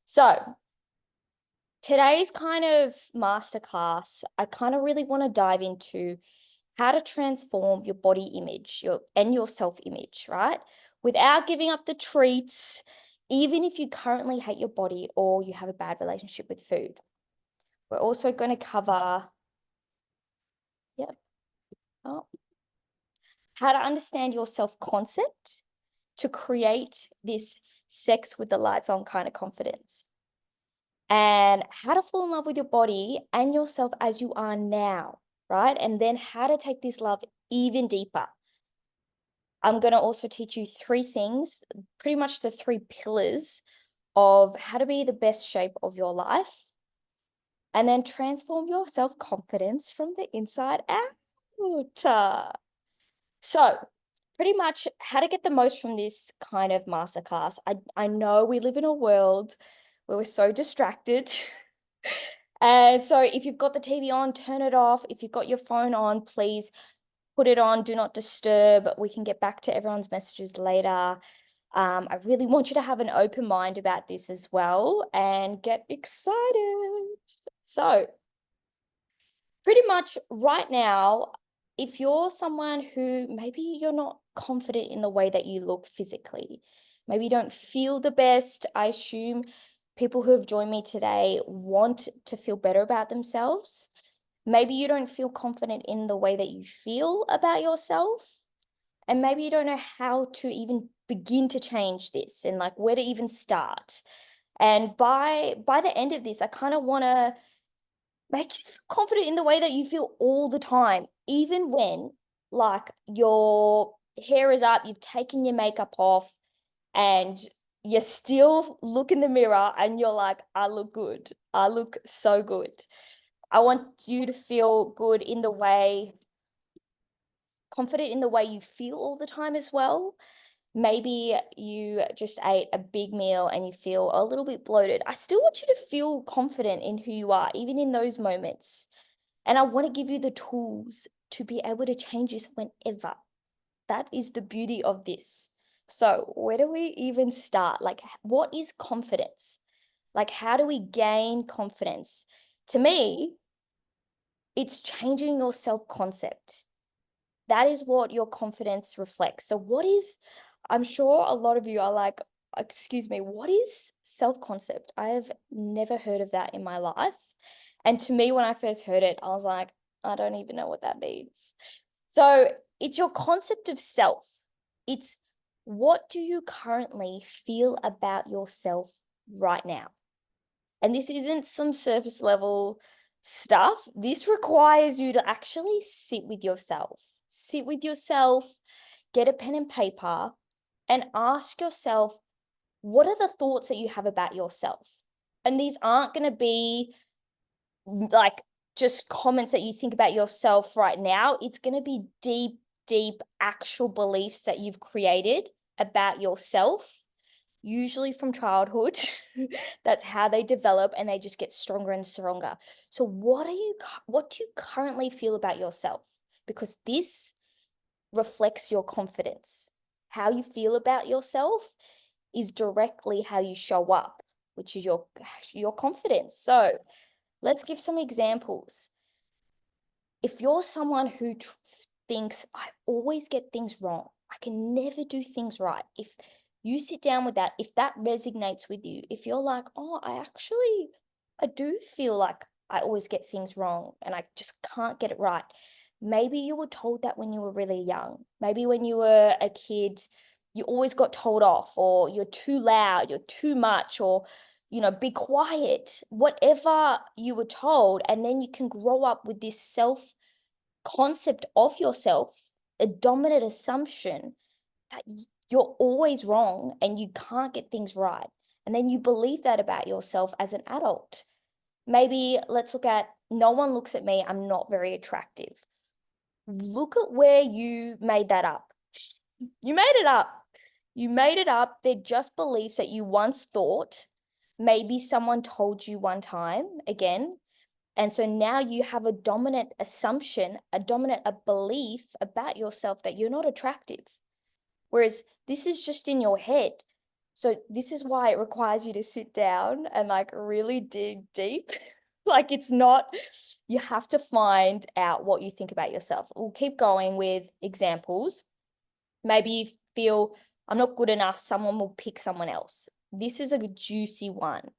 So today's kind of masterclass, I kind of really want to dive into how to transform your body image, your self-image, right? Without giving up the treats, even if you currently hate your body or you have a bad relationship with food. We're also going to cover, yeah, oh, how to understand your self-concept to create this sex with the lights on kind of confidence. And how to fall in love with your body and yourself as you are now, right? And then how to take this love even deeper. I'm going to also teach you three things, pretty much the three pillars of how to be the best shape of your life and then transform your self-confidence from the inside out. So pretty much how to get the most from this kind of masterclass. I know we live in a world where we're so distracted. And so if you've got the TV on, turn it off. If you've got your phone on, please put it on, do not disturb. We can get back to everyone's messages later. I really want you to have an open mind about this as well and get excited. So pretty much right now, if you're someone who maybe you're not confident in the way that you look physically, maybe you don't feel the best, I assume people who have joined me today want to feel better about themselves. Maybe you don't feel confident in the way that you feel about yourself. And maybe you don't know how to even begin to change this and like where to even start. And by the end of this, I kind of want to make you feel confident in the way that you feel all the time, even when like your hair is up, you've taken your makeup off, and you still look in the mirror and you're like, I look good. I look so good. I want you to feel good in the way, confident in the way you feel all the time as well. Maybe you just ate a big meal and you feel a little bit bloated. I still want you to feel confident in who you are, even in those moments. And I want to give you the tools to be able to change this whenever. That is the beauty of this. So where do we even start? Like, what is confidence? Like, how do we gain confidence? To me, it's changing your self-concept. That is what your confidence reflects. So I'm sure a lot of you are like, excuse me, what is self-concept? I have never heard of that in my life. And to me, when I first heard it, I was like, I don't even know what that means. So it's your concept of self. It's what do you currently feel about yourself right now? And this isn't some surface level stuff. This requires you to actually sit with yourself. Sit with yourself, get a pen and paper, and ask yourself, what are the thoughts that you have about yourself? And these aren't going to be like just comments that you think about yourself right now. It's going to be deep, deep actual beliefs that you've created about yourself, usually from childhood. That's how they develop and they just get stronger and stronger. So what do you currently feel about yourself? Because this reflects your confidence. How you feel about yourself is directly how you show up, which is your confidence. So let's give some examples. If you're someone who thinks, I always get things wrong, I can never do things right. If you sit down with that, if that resonates with you, if you're like, oh, I do feel like I always get things wrong and I just can't get it right. Maybe you were told that when you were really young. Maybe when you were a kid, you always got told off, or you're too loud, you're too much, or be quiet, whatever you were told. And then you can grow up with this self concept of yourself, a dominant assumption that you're always wrong and you can't get things right. And then you believe that about yourself as an adult. Maybe let's look at, no one looks at me, I'm not very attractive. Look at where you made that up. You made it up. You made it up. They're just beliefs that you once thought. Maybe someone told you one time again. And so now you have a dominant assumption, a belief about yourself that you're not attractive. Whereas this is just in your head. So this is why it requires you to sit down and like really dig deep. Like it's not, you have to find out what you think about yourself. We'll keep going with examples. Maybe you feel I'm not good enough, someone will pick someone else. This is a juicy one.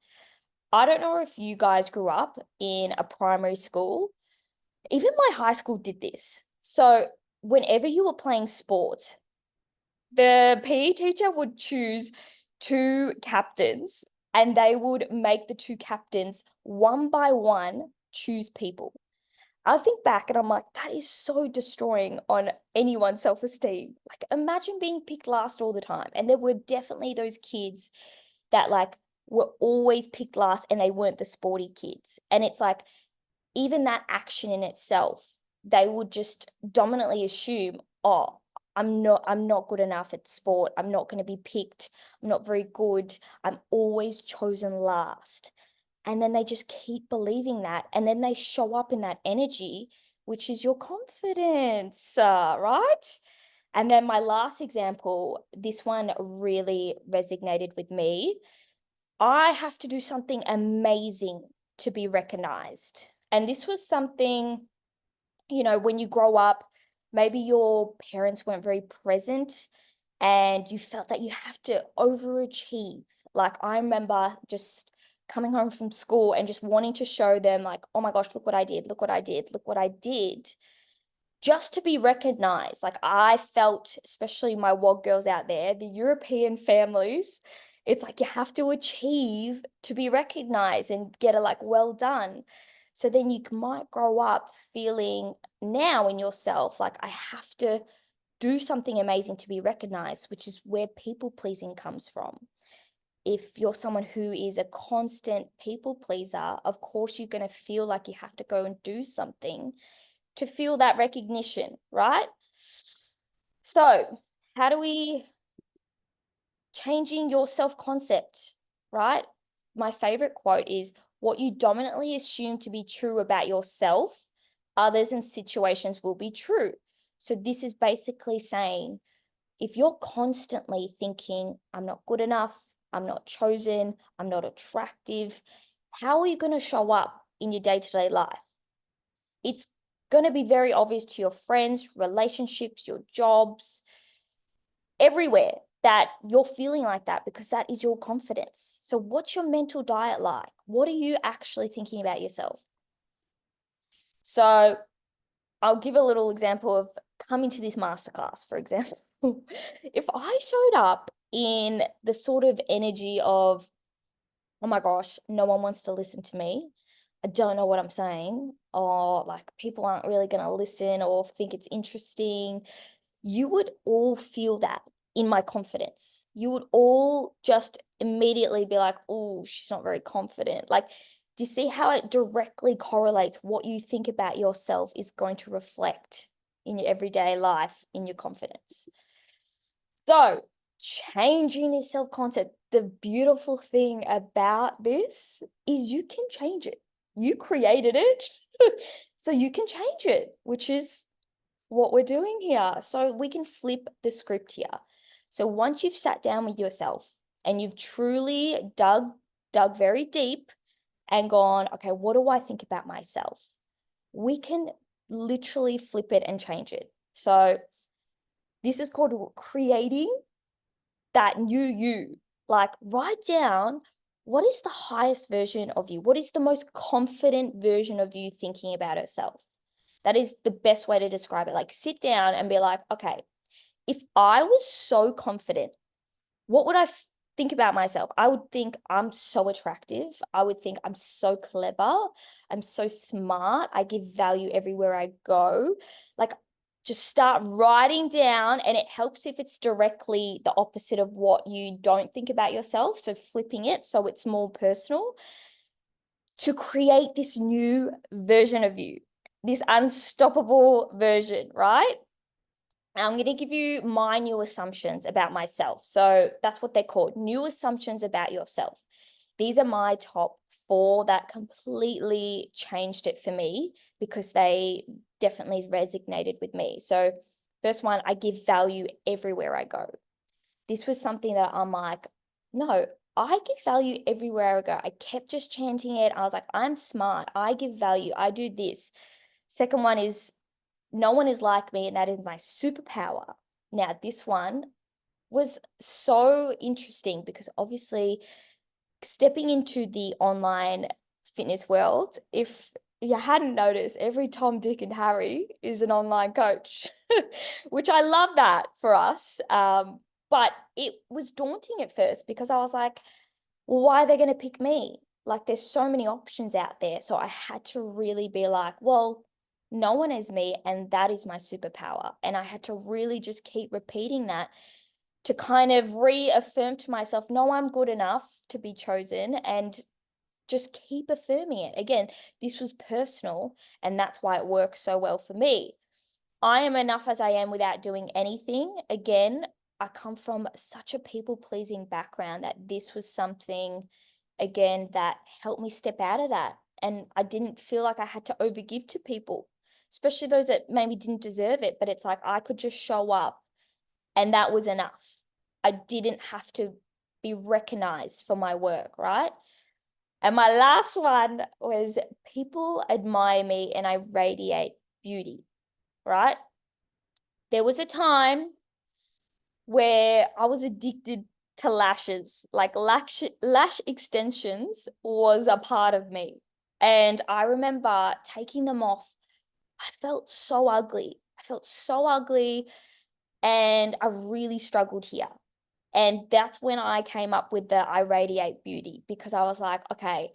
I don't know if you guys grew up in a primary school. Even my high school did this. So whenever you were playing sports, the PE teacher would choose two captains and they would make the two captains one by one choose people. I think back and I'm like, that is so destroying on anyone's self-esteem. Like, imagine being picked last all the time. And there were definitely those kids that like were always picked last and they weren't the sporty kids. And it's like, even that action in itself, they would just dominantly assume, oh, I'm not good enough at sport. I'm not going to be picked. I'm not very good. I'm always chosen last. And then they just keep believing that. And then they show up in that energy, which is your confidence, right? And then my last example, this one really resonated with me. I have to do something amazing to be recognized. And this was something, when you grow up, maybe your parents weren't very present and you felt that you have to overachieve. Like I remember just coming home from school and just wanting to show them like, oh my gosh, look what I did, look what I did, look what I did, just to be recognized. Like I felt, especially my WOG girls out there, the European families, it's like you have to achieve to be recognized and get a like, well done. So then you might grow up feeling now in yourself, like I have to do something amazing to be recognized, which is where people pleasing comes from. If you're someone who is a constant people pleaser, of course you're going to feel like you have to go and do something to feel that recognition, right? So how do we changing your self-concept, right? My favorite quote is, what you dominantly assume to be true about yourself, others and situations will be true. So this is basically saying, if you're constantly thinking, I'm not good enough, I'm not chosen, I'm not attractive, how are you going to show up in your day-to-day life? It's going to be very obvious to your friends, relationships, your jobs, everywhere that you're feeling like that, because that is your confidence. So what's your mental diet like? What are you actually thinking about yourself? So I'll give a little example of coming to this masterclass, for example. If I showed up in the sort of energy of, oh my gosh, no one wants to listen to me, I don't know what I'm saying, or like people aren't really going to listen or think it's interesting, you would all feel that in my confidence. You would all just immediately be like, oh, she's not very confident. Like, do you see how it directly correlates? What you think about yourself is going to reflect in your everyday life, in your confidence. So changing your self-concept, the beautiful thing about this is you can change it. You created it, so you can change it, which is what we're doing here. So we can flip the script here. So once you've sat down with yourself and you've truly dug very deep and gone, okay, what do I think about myself? We can literally flip it and change it. So this is called creating that new you. Like write down, what is the highest version of you? What is the most confident version of you thinking about itself? That is the best way to describe it. Like sit down and be like, okay, if I was so confident, what would I think about myself? I would think I'm so attractive. I would think I'm so clever. I'm so smart. I give value everywhere I go. Like just start writing down, and it helps if it's directly the opposite of what you don't think about yourself. So flipping it so it's more personal, to create this new version of you, this unstoppable version, right? I'm going to give you my new assumptions about myself. So that's what they're called, new assumptions about yourself. These are my top 4 that completely changed it for me because they definitely resonated with me. So first one, I give value everywhere I go. This was something that I'm like, no, I give value everywhere I go. I kept just chanting it. I was like, I'm smart. I give value. I do this. Second one is no one is like me, and that is my superpower. Now, this one was so interesting because obviously stepping into the online fitness world, if you hadn't noticed, every Tom, Dick, and Harry is an online coach, which I love that for us. But it was daunting at first because I was like, well, why are they going to pick me? Like, there's so many options out there. So I had to really be like, well, no one is me, and that is my superpower. And I had to really just keep repeating that to kind of reaffirm to myself, no, I'm good enough to be chosen, and just keep affirming it. Again, this was personal, and that's why it works so well for me. I am enough as I am without doing anything. Again, I come from such a people-pleasing background that this was something, again, that helped me step out of that. And I didn't feel like I had to overgive to people, especially those that maybe didn't deserve it. But it's like I could just show up, and that was enough. I didn't have to be recognized for my work, right? And my last one was people admire me and I radiate beauty, right? There was a time where I was addicted to lashes, like lash extensions was a part of me. And I remember taking them off. I felt so ugly. I felt so ugly, and I really struggled here. And that's when I came up with the I radiate beauty, because I was like, okay,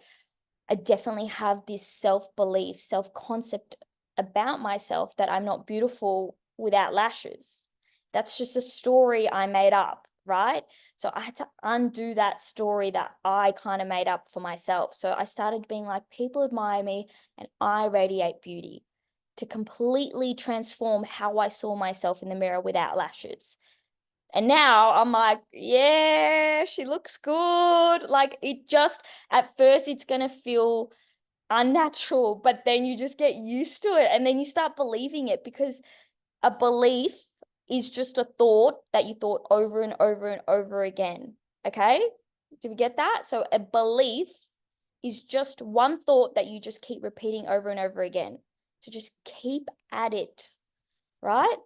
I definitely have this self-belief, self-concept about myself that I'm not beautiful without lashes. That's just a story I made up, right? So I had to undo that story that I kind of made up for myself. So I started being like, people admire me and I radiate beauty, to completely transform how I saw myself in the mirror without lashes. And now I'm like, yeah, she looks good. Like, it just, at first, it's going to feel unnatural, but then you just get used to it. And then you start believing it, because a belief is just a thought that you thought over and over and over again. Okay? Do we get that? So a belief is just one thought that you just keep repeating over and over again. So just keep at it, right?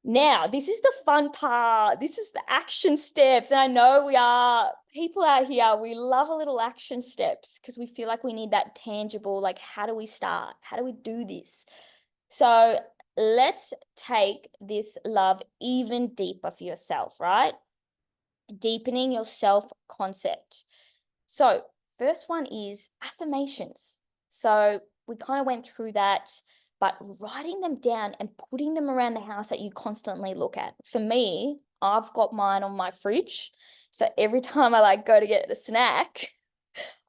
Now, this is the fun part. This is the action steps. And I know we are people out here, we love a little action steps because we feel like we need that tangible, like, how do we start? How do we do this? So let's take this love even deeper for yourself, right? Deepening your self-concept. So first one is affirmations. So we kind of went through that, but writing them down and putting them around the house that you constantly look at. For me, I've got mine on my fridge. So every time I like go to get a snack,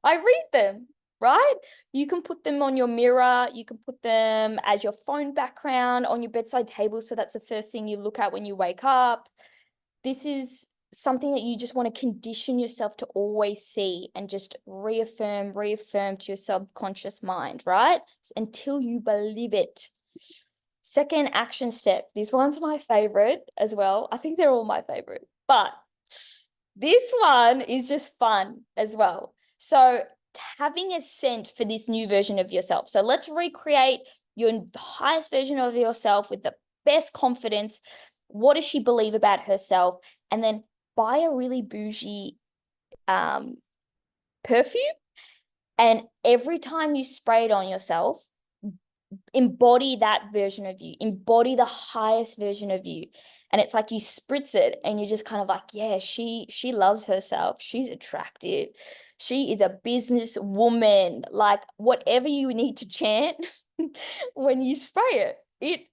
I read them, right? You can put them on your mirror. You can put them as your phone background on your bedside table. So that's the first thing you look at when you wake up. This is something that you just want to condition yourself to always see and just reaffirm to your subconscious mind, right? Until you believe it. Second action step. This one's my favorite as well. I think they're all my favorite, but this one is just fun as well. So having a scent for this new version of yourself. So let's recreate your highest version of yourself with the best confidence. What does she believe about herself? And then buy a really bougie perfume. And every time you spray it on yourself, embody that version of you, embody the highest version of you. And it's like you spritz it and you're just kind of like, yeah, she loves herself. She's attractive. She is a business woman. Like, whatever you need to chant when you spray it,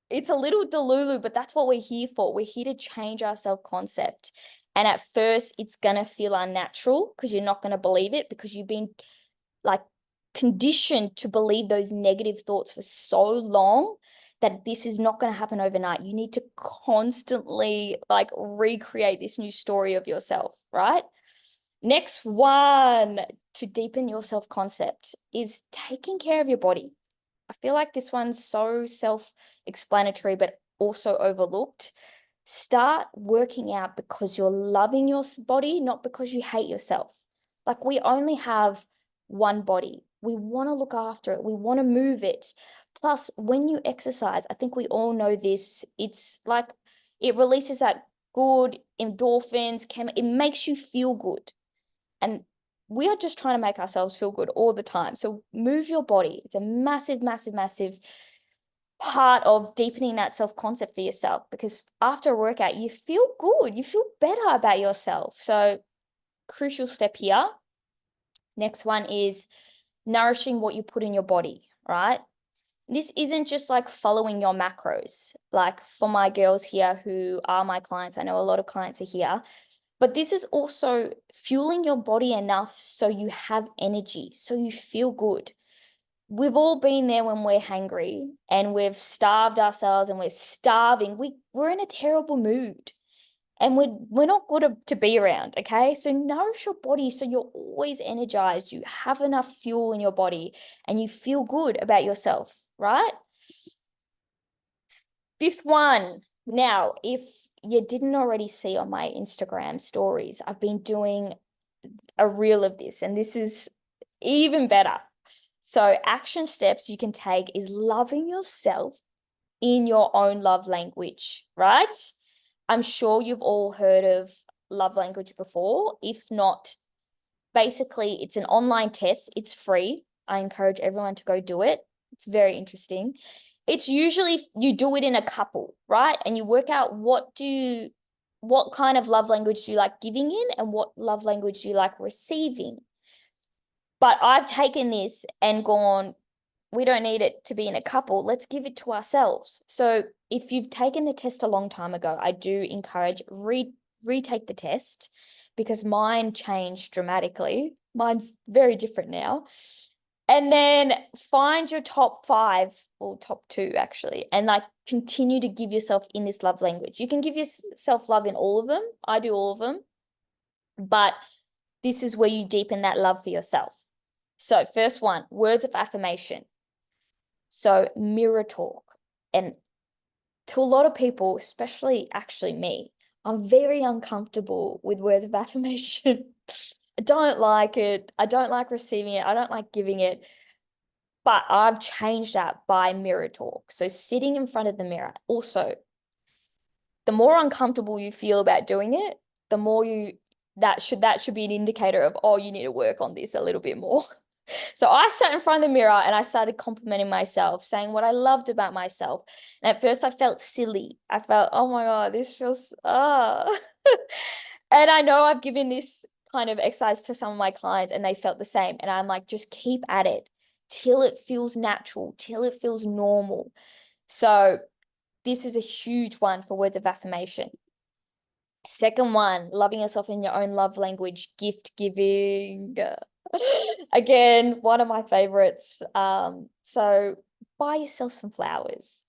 it's a little delulu, but that's what we're here for. We're here to change our self-concept. And at first, it's going to feel unnatural because you're not going to believe it, because you've been like conditioned to believe those negative thoughts for so long that this is not going to happen overnight. You need to constantly like recreate this new story of yourself, right? Next one to deepen your self-concept is taking care of your body. I feel like this one's so self-explanatory, but also overlooked. Start working out because you're loving your body, not because you hate yourself. Like, we only have one body. We want to look after it. We want to move it. Plus, when you exercise, I think we all know this, it's like it releases that good endorphins, it makes you feel good. And we are just trying to make ourselves feel good all the time. So move your body. It's a massive, massive, massive part of deepening that self-concept for yourself, because after a workout, you feel good. You feel better about yourself. So crucial step here. Next one is nourishing what you put in your body, right? This isn't just like following your macros. Like, for my girls here who are my clients, I know a lot of clients are here, but this is also fueling your body enough so you have energy, so you feel good. We've all been there when we're hungry and we've starved ourselves and we're starving. We're in a terrible mood and we're not good to be around, okay? So nourish your body so you're always energized, you have enough fuel in your body, and you feel good about yourself, right? Fifth one. Now, if you didn't already see on my Instagram stories, I've been doing a reel of this, and this is even better. So action steps you can take is loving yourself in your own love language, right? I'm sure you've all heard of love language before. If not, basically it's an online test. It's free. I encourage everyone to go do it. It's very interesting. It's usually you do it in a couple, right? And you work out what kind of love language do you like giving in and what love language do you like receiving. But I've taken this and gone, we don't need it to be in a couple. Let's give it to ourselves. So if you've taken the test a long time ago, I do encourage retake the test, because mine changed dramatically. Mine's very different now. And then find your top 5 or top 2 actually, and like continue to give yourself in this love language. You can give yourself love in all of them. I do all of them, but this is where you deepen that love for yourself. So first one, words of affirmation. So mirror talk. And to a lot of people, especially actually me, I'm very uncomfortable with words of affirmation. I don't like it. I don't like receiving it. I don't like giving it. But I've changed that by mirror talk. So sitting in front of the mirror. Also, the more uncomfortable you feel about doing it, the more that should be an indicator of, oh, you need to work on this a little bit more. So I sat in front of the mirror and I started complimenting myself, saying what I loved about myself. And at first I felt silly. I felt, oh my God, this feels, And I know I've given this kind of exercise to some of my clients and they felt the same. And I'm like, just keep at it till it feels natural, till it feels normal. So this is a huge one for words of affirmation. Second one, loving yourself in your own love language, gift giving. Again, one of my favorites. So buy yourself some flowers,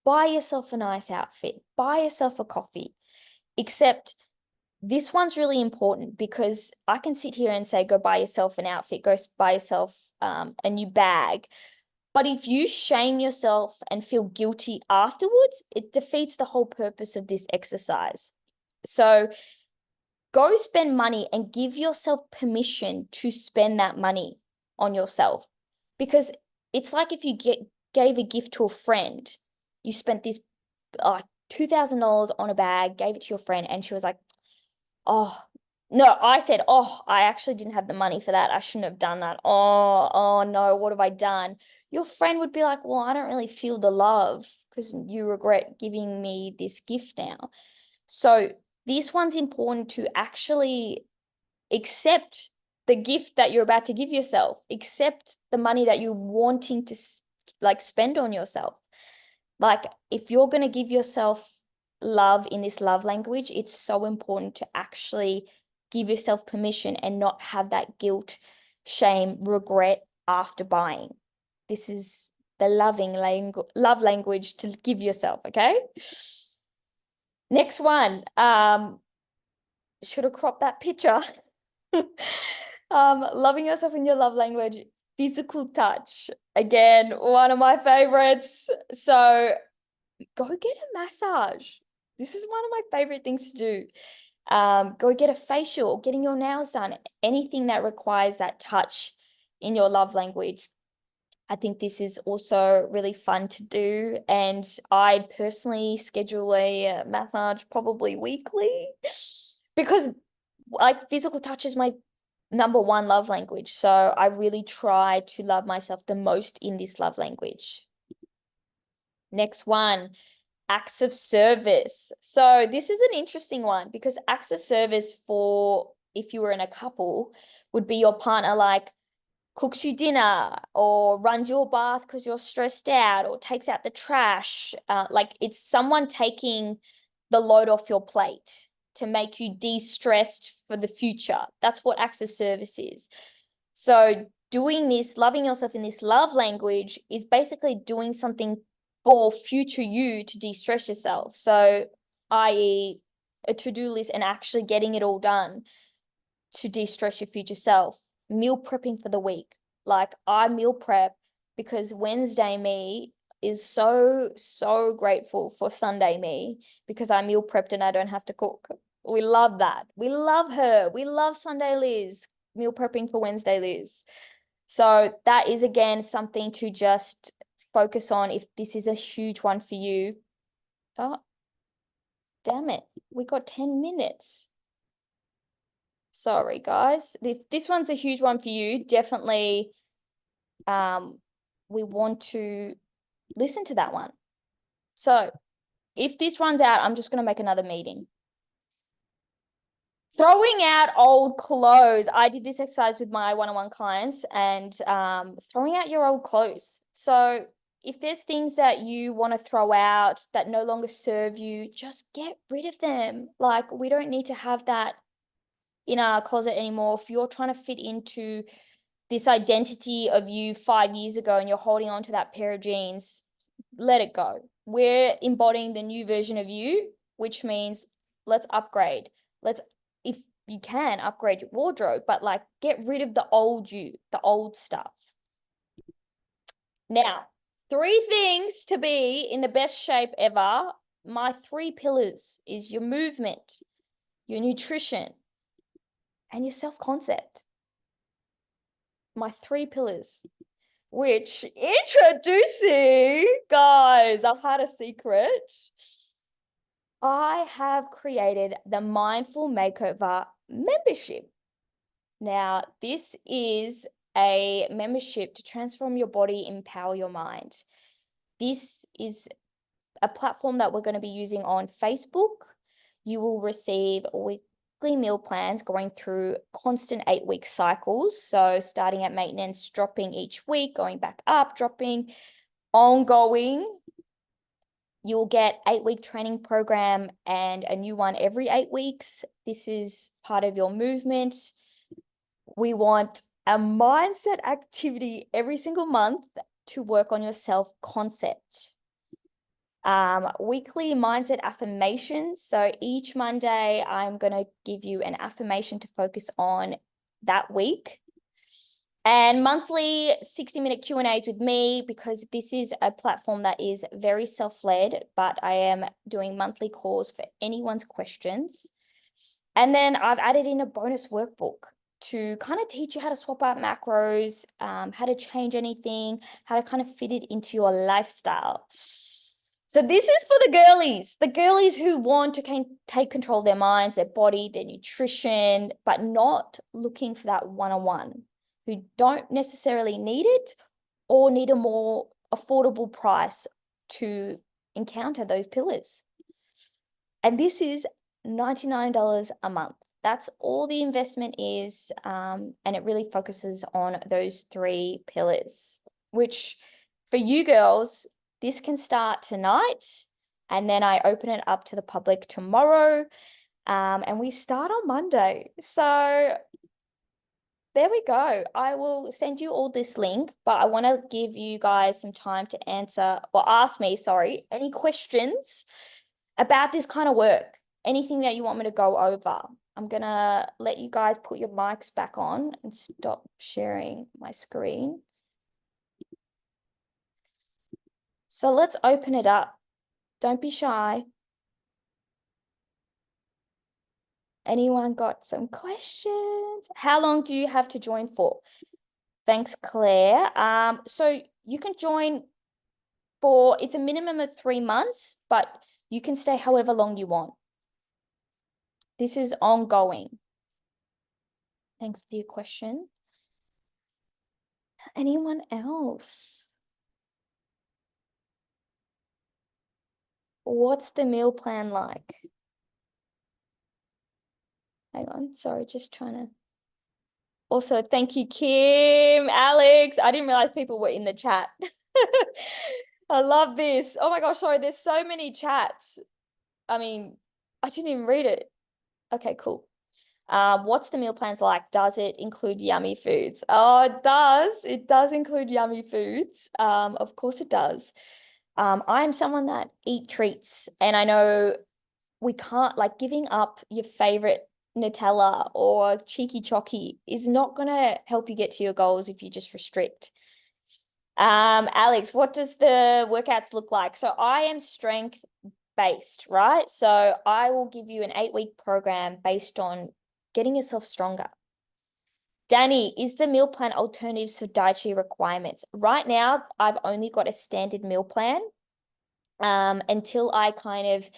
buy yourself a nice outfit, buy yourself a coffee. Except this one's really important, because I can sit here and say, go buy yourself an outfit, go buy yourself a new bag. But if you shame yourself and feel guilty afterwards, it defeats the whole purpose of this exercise. So go spend money and give yourself permission to spend that money on yourself. Because it's like if you gave a gift to a friend, you spent this $2,000 on a bag, gave it to your friend, and she was like, oh, no, I said, oh, I actually didn't have the money for that. I shouldn't have done that. Oh no, what have I done? Your friend would be like, well, I don't really feel the love because you regret giving me this gift now. So this one's important to actually accept the gift that you're about to give yourself, accept the money that you're wanting to spend on yourself. Like, if you're going to give yourself love in this love language, it's so important to actually give yourself permission and not have that guilt, shame, regret after buying. This is the love language to give yourself, okay? Next one, should have cropped that picture. Loving yourself in your love language, physical touch. Again, one of my favorites. So go get a massage. This is one of my favorite things to do. Go get a facial, getting your nails done, anything that requires that touch in your love language. I think this is also really fun to do. And I personally schedule a massage probably weekly because like physical touch is my number one love language. So I really try to love myself the most in this love language. Next one, acts of service. So this is an interesting one because acts of service for if you were in a couple would be your partner like cooks you dinner or runs your bath because you're stressed out or takes out the trash. Like it's someone taking the load off your plate to make you de-stressed for the future. That's what acts of service is. So doing this, loving yourself in this love language is basically doing something for future you to de-stress yourself. So i.e. a to-do list and actually getting it all done to de-stress your future self. Meal prepping for the week. Like I meal prep because Wednesday me is so grateful for Sunday me because I meal prepped and I don't have to cook. We love that. We love her. We love Sunday Liz, meal prepping for Wednesday Liz. So that is again something to just focus on if this is a huge one for you. Oh, damn it. We got 10 minutes. Sorry, guys. If this one's a huge one for you, definitely we want to listen to that one. So if this runs out, I'm just going to make another meeting. Throwing out old clothes. I did this exercise with my one-on-one clients and throwing out your old clothes. So if there's things that you want to throw out that no longer serve you, just get rid of them. Like we don't need to have that in our closet anymore. If you're trying to fit into this identity of you 5 years ago and you're holding on to that pair of jeans, let it go. We're embodying the new version of you, which means let's upgrade. Let's, if you can, upgrade your wardrobe, but like get rid of the old you, the old stuff. Now, 3 things to be in the best shape ever. My 3 pillars is your movement, your nutrition, and your self-concept. My 3 pillars, which introducing, guys, I've had a secret. I have created the Mindful Makeover membership. Now, this is a membership to transform your body, empower your mind. This is a platform that we're going to be using on Facebook. You will receive weekly meal plans going through constant 8-week cycles. So starting at maintenance, dropping each week, going back up, dropping, ongoing. You'll get 8-week training program and a new one every 8 weeks. This is part of your movement. We want a mindset activity every single month to work on your self-concept. Weekly mindset affirmations. So each Monday, I'm going to give you an affirmation to focus on that week. And monthly 60-minute Q&As with me because this is a platform that is very self-led, but I am doing monthly calls for anyone's questions. And then I've added in a bonus workbook to kind of teach you how to swap out macros, how to change anything, how to kind of fit it into your lifestyle. So this is for the girlies who want to take control of their minds, their body, their nutrition, but not looking for that one-on-one, who don't necessarily need it or need a more affordable price to encounter those pillars. And this is $99 a month. That's all the investment is, and it really focuses on those 3 pillars, which for you girls, this can start tonight, and then I open it up to the public tomorrow, and we start on Monday. So there we go. I will send you all this link, but I want to give you guys some time to ask me, any questions about this kind of work, anything that you want me to go over. I'm going to let you guys put your mics back on and stop sharing my screen. So let's open it up. Don't be shy. Anyone got some questions? How long do you have to join for? Thanks, Claire. So you can join for, it's a minimum of 3 months, but you can stay however long you want. This is ongoing. Thanks for your question. Anyone else? What's the meal plan like? Hang on, sorry, just trying to. Also, thank you, Kim, Alex. I didn't realize people were in the chat. I love this. Oh my gosh, sorry, there's so many chats. I mean, I didn't even read it. Okay, cool. What's the meal plans like? Does it include yummy foods? Oh, it does. It does include yummy foods. Of course it does. I'm someone that eat treats, and I know we can't, like, giving up your favorite Nutella or cheeky chocky is not gonna help you get to your goals if you just restrict. Alex, what does the workouts look like? So I am strength based, right? So I will give you an 8-week program based on getting yourself stronger. Danny, is the meal plan alternatives for dietary requirements? Right now, I've only got a standard meal plan until I kind of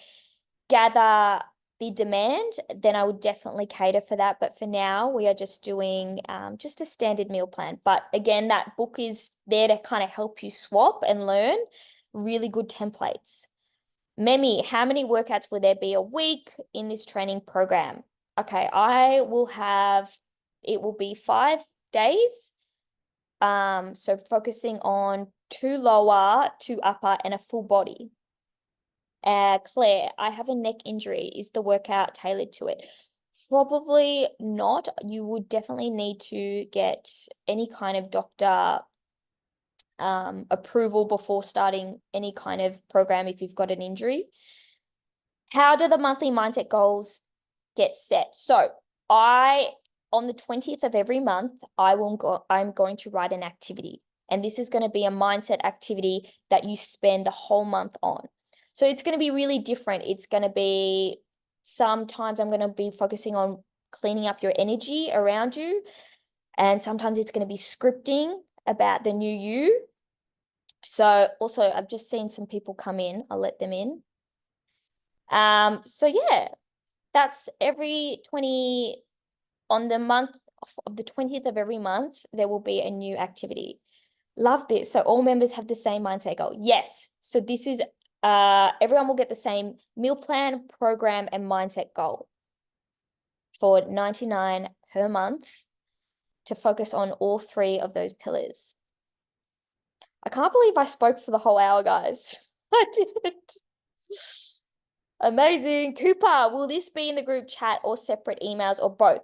gather the demand, then I would definitely cater for that. But for now, we are just doing just a standard meal plan. But again, that book is there to kind of help you swap and learn really good templates. Memi, how many workouts will there be a week in this training program? Okay, it will be 5 days. So focusing on 2 lower, 2 upper, and a full body. Claire, I have a neck injury. Is the workout tailored to it? Probably not. You would definitely need to get any kind of doctor approval before starting any kind of program if you've got an injury. How do the monthly mindset goals get set? So on the 20th of every month, I'm going to write an activity. And this is going to be a mindset activity that you spend the whole month on. So it's going to be really different. It's going to be, sometimes I'm going to be focusing on cleaning up your energy around you. And sometimes it's going to be scripting about the new you. So also, I've just seen some people come in. I'll let them in. So yeah, that's on the month of the 20th of every month, there will be a new activity. Love this. So all members have the same mindset goal. Yes. So this is, everyone will get the same meal plan, program, and mindset goal for $99 per month to focus on all 3 of those pillars. I can't believe I spoke for the whole hour, guys. I didn't. Amazing. Cooper, will this be in the group chat or separate emails or both?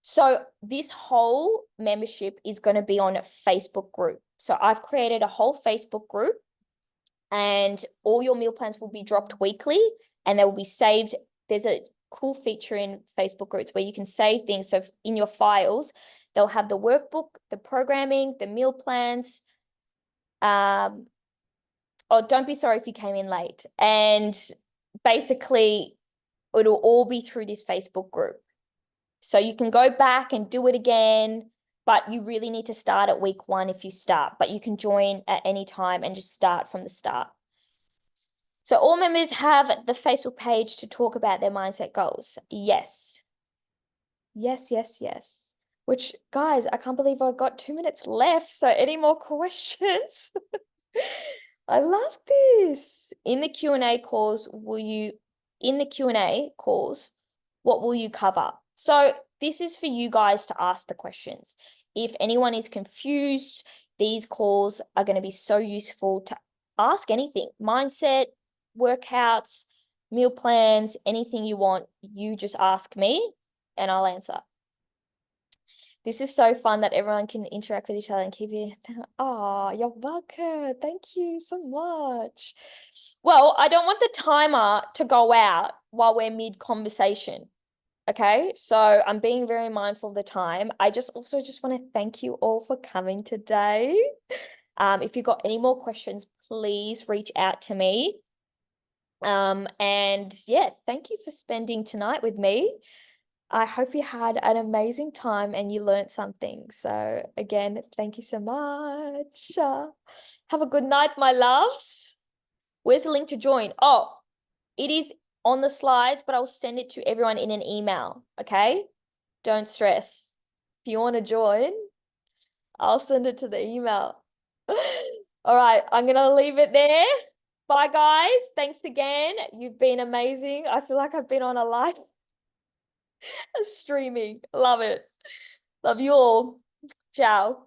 So this whole membership is going to be on a Facebook group. So I've created a whole Facebook group, and all your meal plans will be dropped weekly and they will be saved. There's a cool feature in Facebook groups where you can save things. So in your files, they'll have the workbook, the programming, the meal plans. Oh, don't be sorry if you came in late. And basically, it'll all be through this Facebook group. So you can go back and do it again, but you really need to start at week 1 if you start, but you can join at any time and just start from the start. So all members have the Facebook page to talk about their mindset goals. Yes. Yes, yes, yes. Which, guys, I can't believe I've got 2 minutes left. So any more questions? I love this. In the Q&A calls, what will you cover? So this is for you guys to ask the questions. If anyone is confused, these calls are going to be so useful to ask anything. Mindset, workouts, meal plans, anything you want, you just ask me and I'll answer. This is so fun that everyone can interact with each other and keep it. Oh, you're welcome. Thank you so much. Well, I don't want the timer to go out while we're mid-conversation. Okay, so I'm being very mindful of the time. I also just want to thank you all for coming today. If you've got any more questions, please reach out to me. And yeah, thank you for spending tonight with me. I hope you had an amazing time and you learned something. So again, thank you so much. Have a good night, my loves. Where's the link to join? Oh, it is on the slides, but I'll send it to everyone in an email. Okay? Don't stress. If you want to join, I'll send it to the email. All right, I'm gonna leave it there. Bye, guys. Thanks again. You've been amazing. I feel like I've been on a live streaming. Love it. Love you all. Ciao.